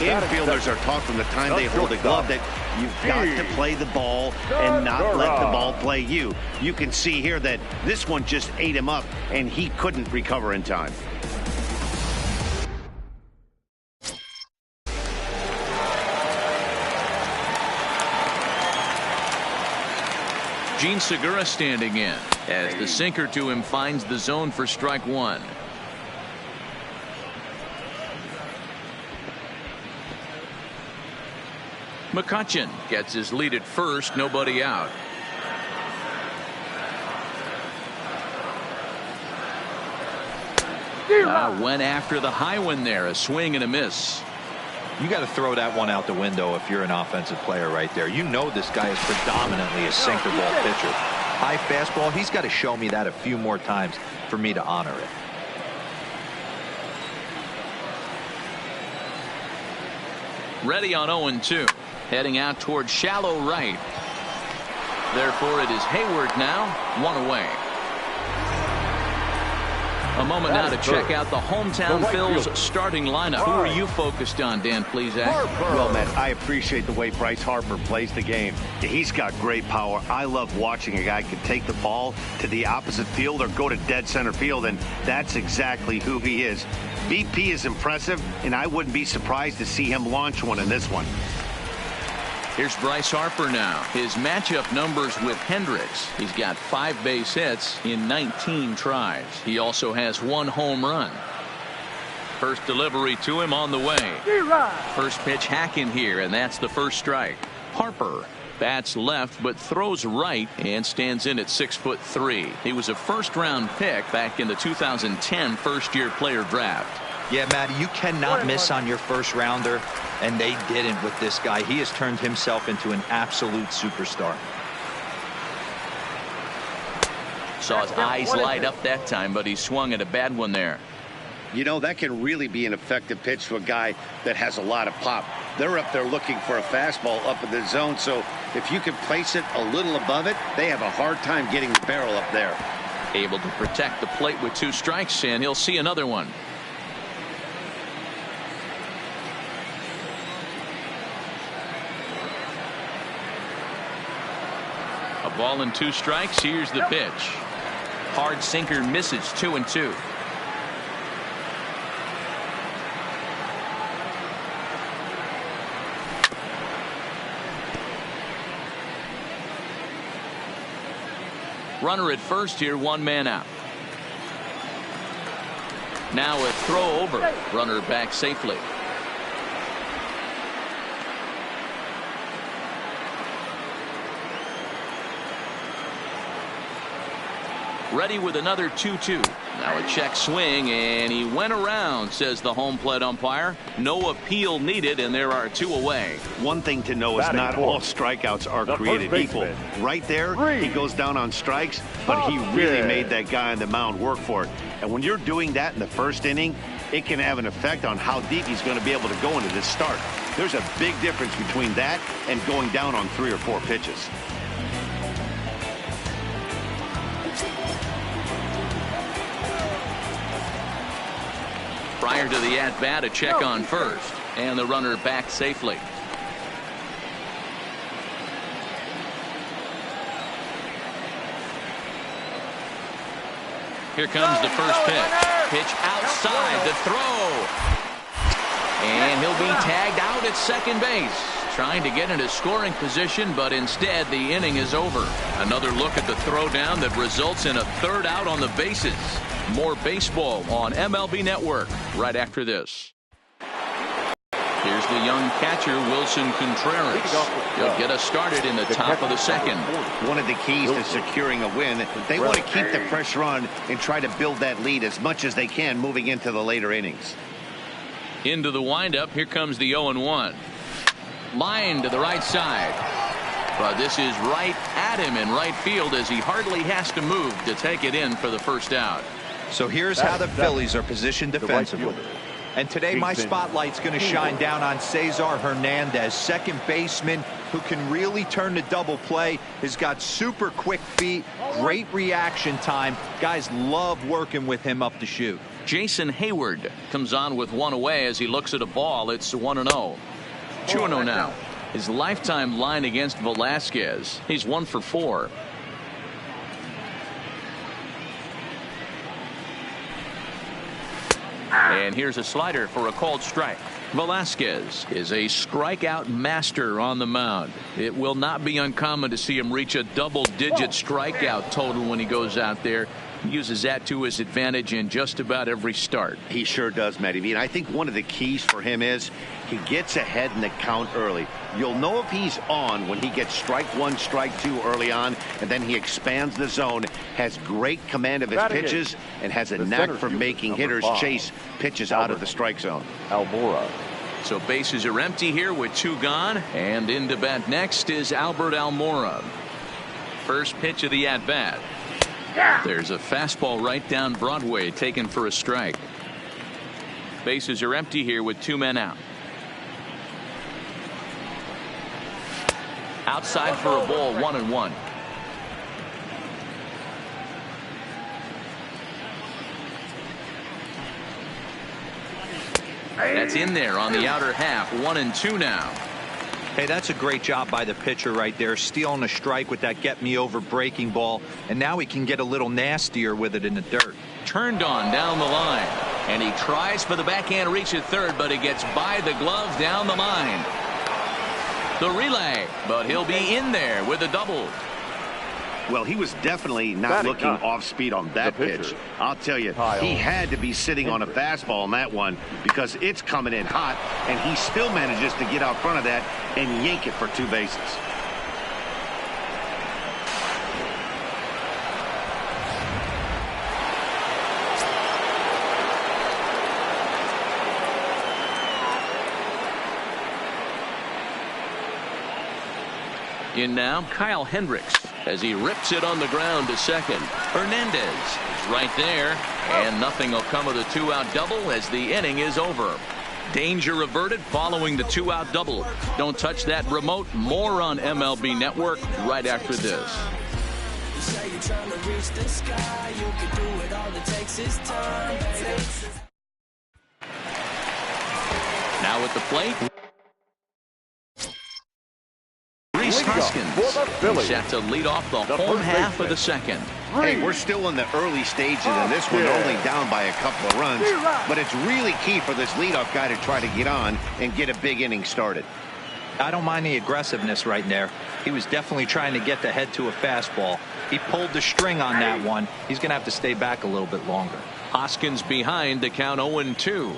Infielders are taught from the time they hold a glove that you've got to play the ball and not let the ball play you. You can see here that this one just ate him up, and he couldn't recover in time. Gene Segura standing in as the sinker to him finds the zone for strike one. McCutchen gets his lead at first, nobody out. Went after the high one there, a swing and a miss. You got to throw that one out the window if you're an offensive player right there. You know this guy is predominantly a sinker ball pitcher. High fastball, he's got to show me that a few more times for me to honor it. Ready on 0-2. Heading out toward shallow right. Therefore, it is Hayward now, one away. A moment now to check out the hometown Phil's starting lineup. Who are you focused on, Dan Plesac? Well, Matt, I appreciate the way Bryce Harper plays the game. He's got great power. I love watching a guy can take the ball to the opposite field or go to dead center field, and that's exactly who he is. BP is impressive, and I wouldn't be surprised to see him launch one in this one. Here's Bryce Harper now. His matchup numbers with Hendricks. He's got 5 base hits in 19 tries. He also has 1 home run. First delivery to him on the way. First pitch hack in here, and that's the first strike. Harper bats left but throws right and stands in at 6'3". He was a first-round pick back in the 2010 first-year player draft. Yeah, Matty, you cannot miss on your first rounder, and they didn't with this guy. He has turned himself into an absolute superstar. Saw his eyes light up that time, but he swung at a bad one there. You know, that can really be an effective pitch to a guy that has a lot of pop. They're up there looking for a fastball up in the zone, so if you can place it a little above it, they have a hard time getting the barrel up there. Able to protect the plate with 2 strikes, and he'll see another one. A ball and 2 strikes. Here's the pitch. Hard sinker misses, 2-2. Runner at first here, 1 man out. Now a throw over. Runner back safely. Ready with another 2-2. Now a check swing, and he went around, says the home plate umpire. No appeal needed, and there are 2 away. One thing to know is not all strikeouts are created equal. Right there, he goes down on strikes, but he really made that guy on the mound work for it. And when you're doing that in the first inning, it can have an effect on how deep he's going to be able to go into this start. There's a big difference between that and going down on 3 or 4 pitches. Prior to the at-bat, a check on first, and the runner back safely. Here comes the first pitch. Pitch outside, the throw. And he'll be tagged out at second base. Trying to get into scoring position, but instead the inning is over. Another look at the throwdown that results in a 3rd out on the bases. More baseball on MLB Network right after this. Here's the young catcher, Wilson Contreras. He'll get us started in the top of the second. One of the keys to securing a win, they want to keep the pressure on and try to build that lead as much as they can moving into the later innings. Into the windup, here comes the 0-1. Line to the right side. But this is right at him in right field as he hardly has to move to take it in for the first out. So here's how the Phillies are positioned defensively. And today my spotlight's going to shine down on Cesar Hernandez, second baseman who can really turn the double play. Has got super quick feet, great reaction time. Guys love working with him up the chute. Jason Hayward comes on with one away as he looks at a ball. It's 1-0. 2-0 now. His lifetime line against Velasquez. He's 1 for 4. And here's a slider for a called strike. Velasquez is a strikeout master on the mound. It will not be uncommon to see him reach a double-digit strikeout total when he goes out there. He uses that to his advantage in just about every start. He sure does, Matty V. And I think one of the keys for him is he gets ahead in the count early. You'll know if he's on when he gets strike one, strike two early on, and then he expands the zone, has great command of his pitches, and has a knack for making hitters chase pitches out of the strike zone. Almora. So bases are empty here with 2 gone, and into bat next is Albert Almora. First pitch of the at-bat. There's a fastball right down Broadway taken for a strike. Bases are empty here with 2 men out. Outside for a ball, 1-1. That's in there on the outer half. 1-2 now. Hey, that's a great job by the pitcher right there, stealing a strike with that get me over breaking ball, and now he can get a little nastier with it in the dirt. Turned on down the line, and he tries for the backhand reach at third, but it gets by the glove down the line. The relay, but he'll be in there with a double. Well, he was definitely not looking off speed on that pitch. I'll tell you, he had to be sitting on a fastball on that one because it's coming in hot, and he still manages to get out front of that and yank it for 2 bases. In now, Kyle Hendricks as he rips it on the ground to second. Hernandez is right there, and nothing will come of the 2-out double as the inning is over. Danger averted following the 2-out double. Don't touch that remote. More on MLB Network right after this. Now at the plate, Rhys Hoskins set to lead off the home half of the second. Hey, we're still in the early stages of this one, only down by a couple of runs, but it's really key for this leadoff guy to try to get on and get a big inning started. I don't mind the aggressiveness right there. He was definitely trying to get the head to a fastball. He pulled the string on that one. He's going to have to stay back a little bit longer. Hoskins behind to count 0-2.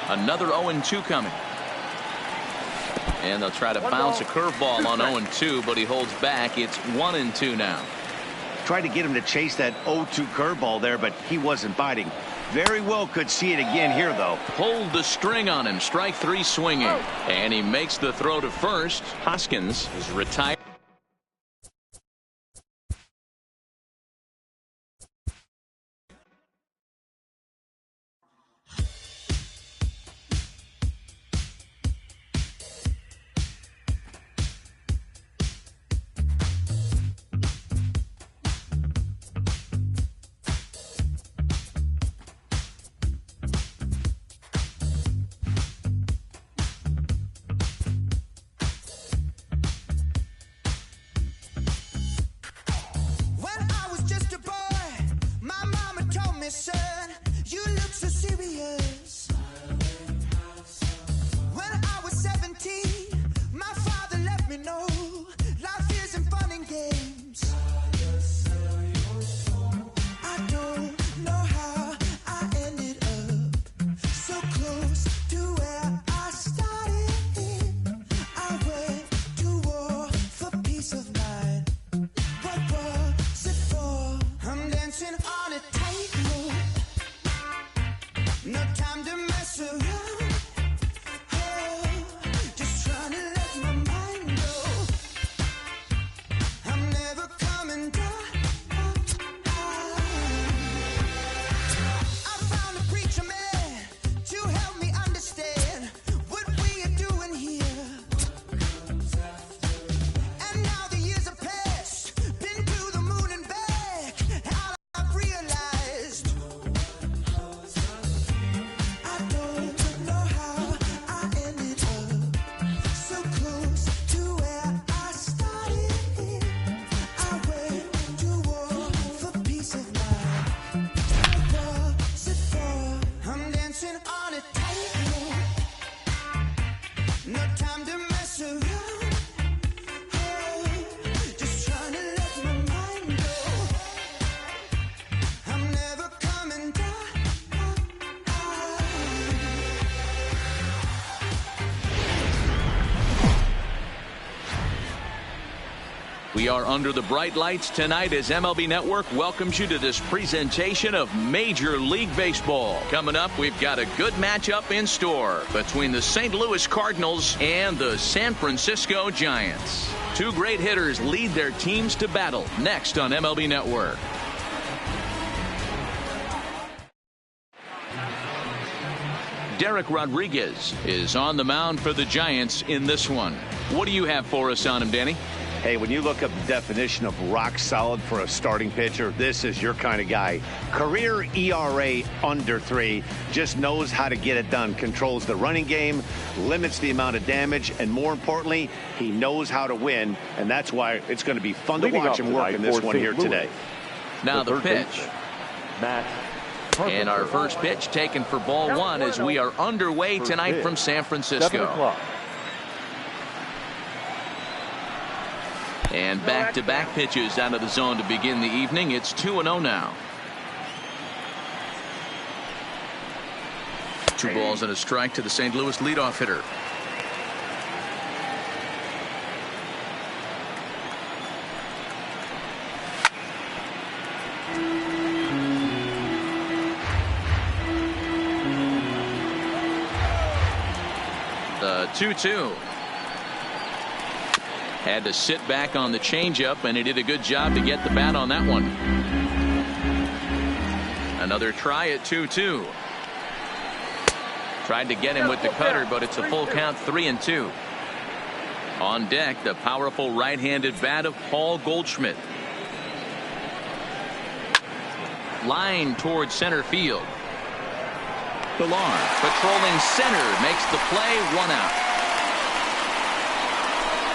Another 0-2 coming. And they'll try to bounce a curveball on 0-2, but he holds back. It's 1-2 now. Tried to get him to chase that 0-2 curveball there, but he wasn't biting. Very well could see it again here, though. Pulled the string on him. Strike 3 swinging. And he makes the throw to first. Hoskins is retired. We are under the bright lights tonight as MLB Network welcomes you to this presentation of Major League Baseball. Coming up, we've got a good matchup in store between the St. Louis Cardinals and the San Francisco Giants. Two great hitters lead their teams to battle next on MLB Network. Derek Rodriguez is on the mound for the Giants in this one. What do you have for us on him, Danny? Hey, when you look up the definition of rock solid for a starting pitcher, this is your kind of guy. Career ERA under 3, just knows how to get it done, controls the running game, limits the amount of damage, and more importantly, he knows how to win, and that's why it's going to be fun to watch him work in this one here today. Now the pitch. And our first pitch taken for ball 1 as we are underway tonight from San Francisco. And back-to-back pitches out of the zone to begin the evening. It's 2-0 now. 2 balls and a strike to the St. Louis leadoff hitter. The 2-2. Had to sit back on the changeup, and he did a good job to get the bat on that one. Another try at 2-2. Tried to get him with the cutter, but it's a full count, 3-2. On deck, the powerful right-handed bat of Paul Goldschmidt. Line towards center field. Pilar patrolling center makes the play, 1 out.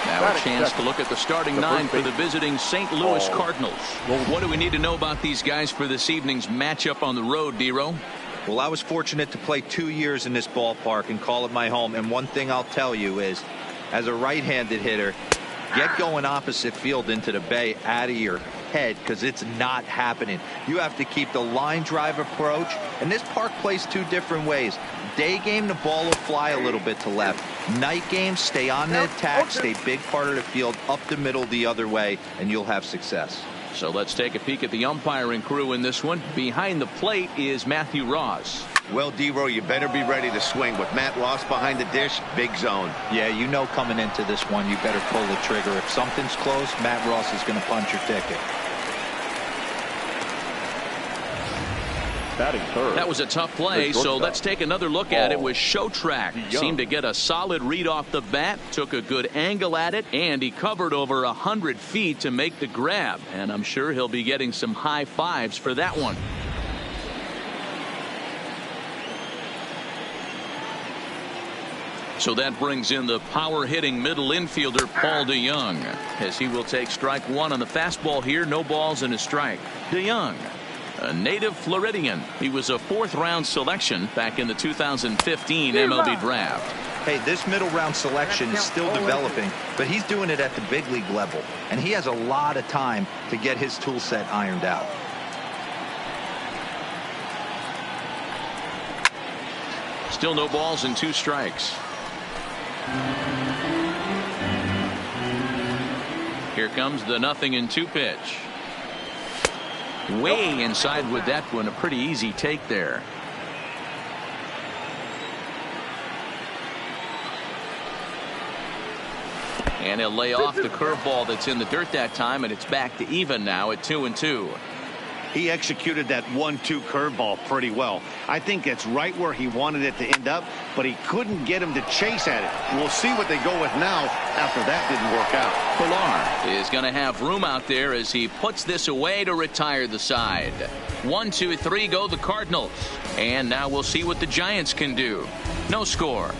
Now a chance to look at the starting 9 for the visiting St. Louis Cardinals. Well, what do we need to know about these guys for this evening's matchup on the road, D-Row? Well, I was fortunate to play 2 years in this ballpark and call it my home. And one thing I'll tell you is, as a right-handed hitter, get going opposite field into the bay out of your head, because it's not happening. You have to keep the line drive approach, and this park plays 2 different ways. Day game, the ball will fly a little bit to left. Night game, stay on the attack, stay big part of the field, up the middle the other way, and you'll have success. So let's take a peek at the umpiring crew in this one. Behind the plate is Matthew Ross. Well, D-Row, you better be ready to swing. With Matt Ross behind the dish, big zone. Yeah, you know coming into this one, you better pull the trigger. If something's close, Matt Ross is going to punch your ticket. That was a tough play, so let's take another look at it with Showtrack. Seemed to get a solid read off the bat, took a good angle at it, and he covered over 100 feet to make the grab. And I'm sure he'll be getting some high fives for that one. So that brings in the power-hitting middle infielder Paul DeJong, as he will take strike 1 on the fastball here. No balls and a strike. DeJong, a native Floridian. He was a 4th-round selection back in the 2015 MLB draft. Hey, this middle-round selection is still developing, but he's doing it at the big league level, and he has a lot of time to get his tool set ironed out. Still no balls and 2 strikes. Here comes the 0-2 pitch. Way inside with that one. A pretty easy take there. And he'll lay off the curveball that's in the dirt that time, and it's back to even now at 2-2. He executed that 1-2 curveball pretty well. I think it's right where he wanted it to end up, but he couldn't get him to chase at it. We'll see what they go with now after that didn't work out. Pilar is going to have room out there as he puts this away to retire the side. 1, 2, 3 go the Cardinals. And now we'll see what the Giants can do. No score.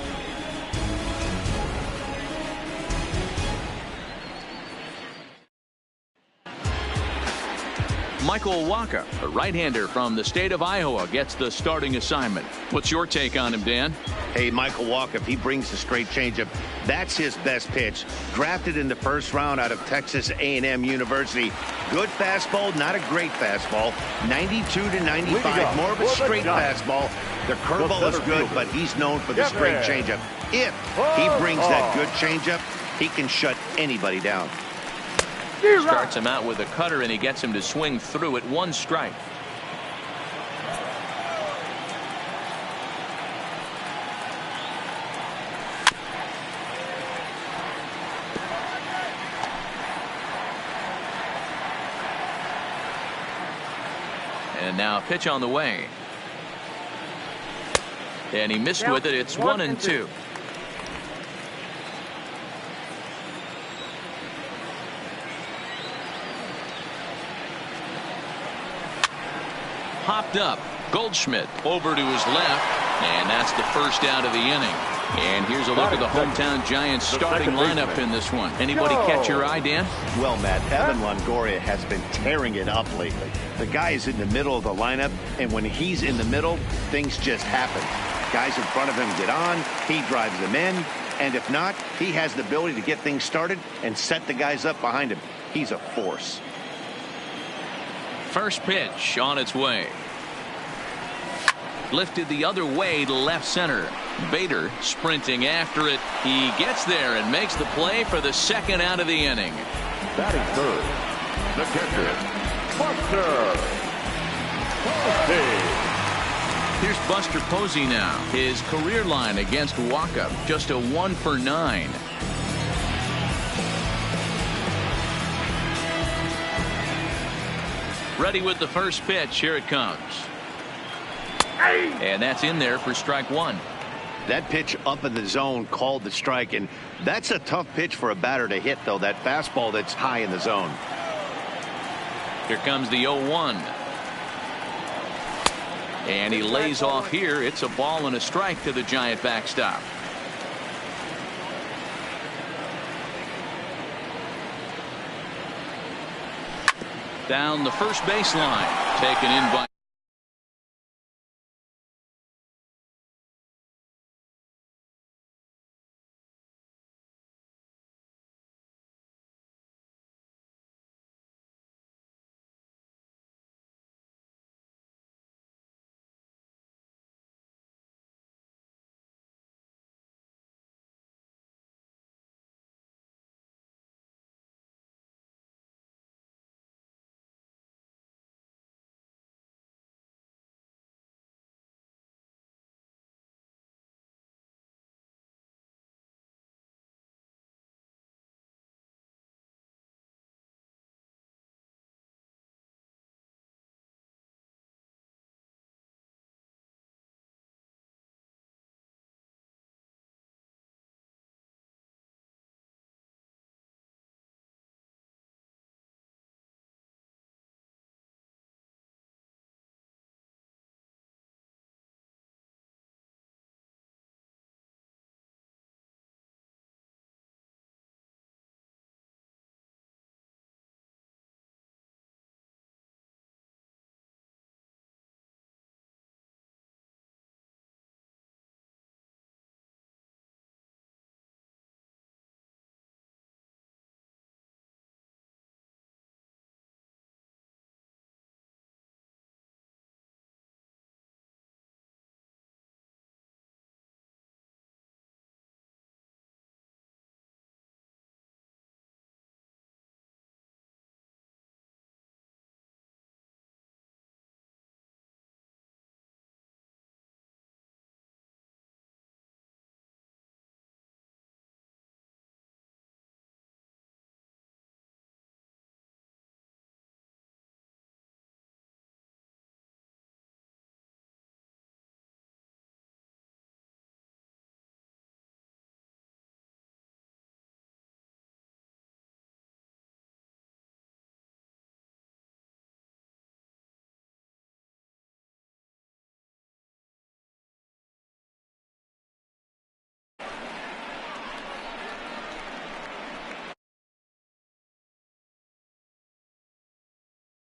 Michael Wacha, a right-hander from the state of Iowa, gets the starting assignment. What's your take on him, Dan? Hey, Michael Wacha, if he brings the straight changeup, that's his best pitch. Drafted in the 1st round out of Texas A&M University. Good fastball, not a great fastball. 92 to 95, more of a straight fastball. The curveball is good, but he's known for the straight changeup. If he brings that good changeup, he can shut anybody down. Starts him out with a cutter, and he gets him to swing through it. 1 strike. And now a pitch on the way. And he missed with it. It's 1-2. Popped up. Goldschmidt over to his left. And that's the first out of the inning. And here's a look at the hometown Giants starting lineup in this one. Anybody catch your eye, Dan? Well, Matt, Evan Longoria has been tearing it up lately. The guy is in the middle of the lineup, and when he's in the middle, things just happen. Guys in front of him get on, he drives them in, and if not, he has the ability to get things started and set the guys up behind him. He's a force. First pitch on its way. Lifted the other way to left center. Bader sprinting after it. He gets there and makes the play for the second out of the inning. Batting third, the catcher, Buster Posey. Here's Buster Posey now. His career line against Wacha, just a 1 for 9. Ready with the first pitch. Here it comes. And that's in there for strike 1. That pitch up in the zone called the strike, and that's a tough pitch for a batter to hit, though, that fastball that's high in the zone. Here comes the 0-1. And he lays off here. It's a ball and a strike to the Giant backstop. Down the first baseline. Taken in by